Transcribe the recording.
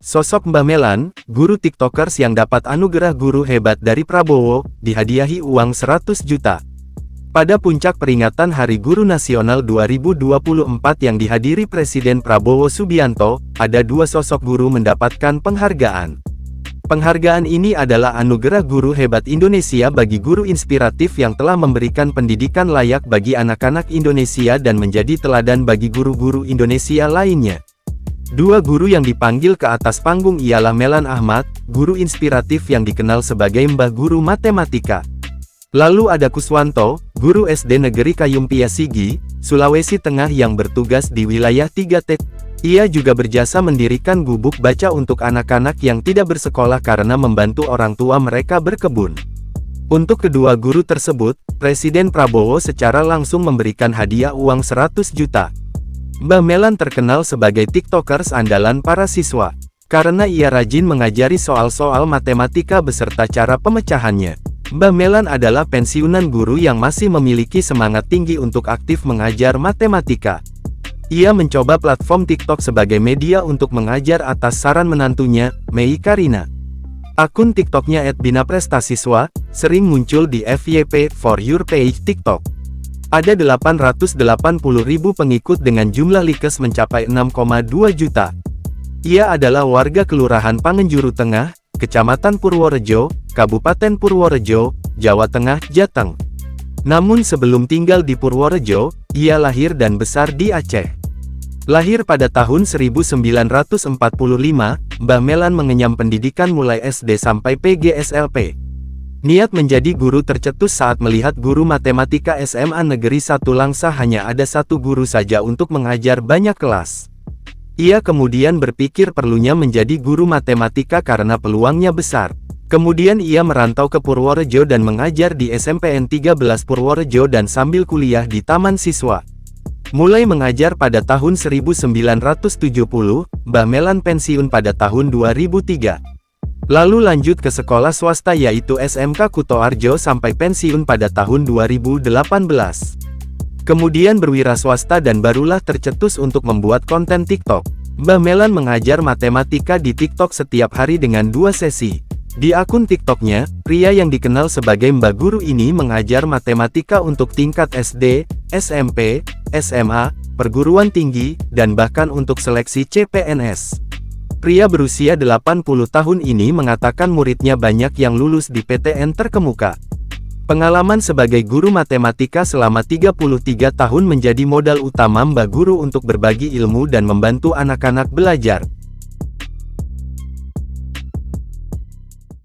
Sosok Mbak Melan, guru TikTokers yang dapat anugerah guru hebat dari Prabowo, dihadiahi uang 100 juta. Pada puncak peringatan Hari Guru Nasional 2024 yang dihadiri Presiden Prabowo Subianto, ada dua sosok guru mendapatkan penghargaan. Penghargaan ini adalah Anugerah Guru Hebat Indonesia bagi guru inspiratif yang telah memberikan pendidikan layak bagi anak-anak Indonesia dan menjadi teladan bagi guru-guru Indonesia lainnya. Dua guru yang dipanggil ke atas panggung ialah Melan Ahmad, guru inspiratif yang dikenal sebagai Mbah Guru Matematika. Lalu ada Kuswanto, guru SD Negeri Kayumpia Sigi, Sulawesi Tengah yang bertugas di wilayah 3T. Ia juga berjasa mendirikan gubuk baca untuk anak-anak yang tidak bersekolah karena membantu orang tua mereka berkebun. Untuk kedua guru tersebut, Presiden Prabowo secara langsung memberikan hadiah uang 100 juta. Mbah Melan terkenal sebagai TikTokers andalan para siswa, karena ia rajin mengajari soal-soal matematika beserta cara pemecahannya. Mbah Melan adalah pensiunan guru yang masih memiliki semangat tinggi untuk aktif mengajar matematika. Ia mencoba platform TikTok sebagai media untuk mengajar atas saran menantunya, Mei Karina. Akun TikToknya @binaprestasiswa, sering muncul di FYP For Your Page TikTok. Ada 880.000 pengikut dengan jumlah likes mencapai 6,2 juta. Ia adalah warga Kelurahan Pangenjuru Tengah, Kecamatan Purworejo, Kabupaten Purworejo, Jawa Tengah, Jateng. Namun sebelum tinggal di Purworejo, ia lahir dan besar di Aceh. Lahir pada tahun 1945, Mbah Melan mengenyam pendidikan mulai SD sampai PGSLP. Niat menjadi guru tercetus saat melihat guru matematika SMA Negeri 1 Langsa hanya ada satu guru saja untuk mengajar banyak kelas. Ia kemudian berpikir perlunya menjadi guru matematika karena peluangnya besar. Kemudian ia merantau ke Purworejo dan mengajar di SMPN 13 Purworejo dan sambil kuliah di Taman Siswa. Mulai mengajar pada tahun 1970, Mbah Melan pensiun pada tahun 2003. Lalu lanjut ke sekolah swasta yaitu SMK Kutoarjo sampai pensiun pada tahun 2018. Kemudian berwira swasta dan barulah tercetus untuk membuat konten TikTok. Mbah Melan mengajar matematika di TikTok setiap hari dengan 2 sesi. Di akun TikToknya, pria yang dikenal sebagai Mbah Guru ini mengajar matematika untuk tingkat SD, SMP, SMA, perguruan tinggi, dan bahkan untuk seleksi CPNS. Pria berusia 80 tahun ini mengatakan muridnya banyak yang lulus di PTN terkemuka. Pengalaman sebagai guru matematika selama 33 tahun menjadi modal utama Mbah Guru untuk berbagi ilmu dan membantu anak-anak belajar.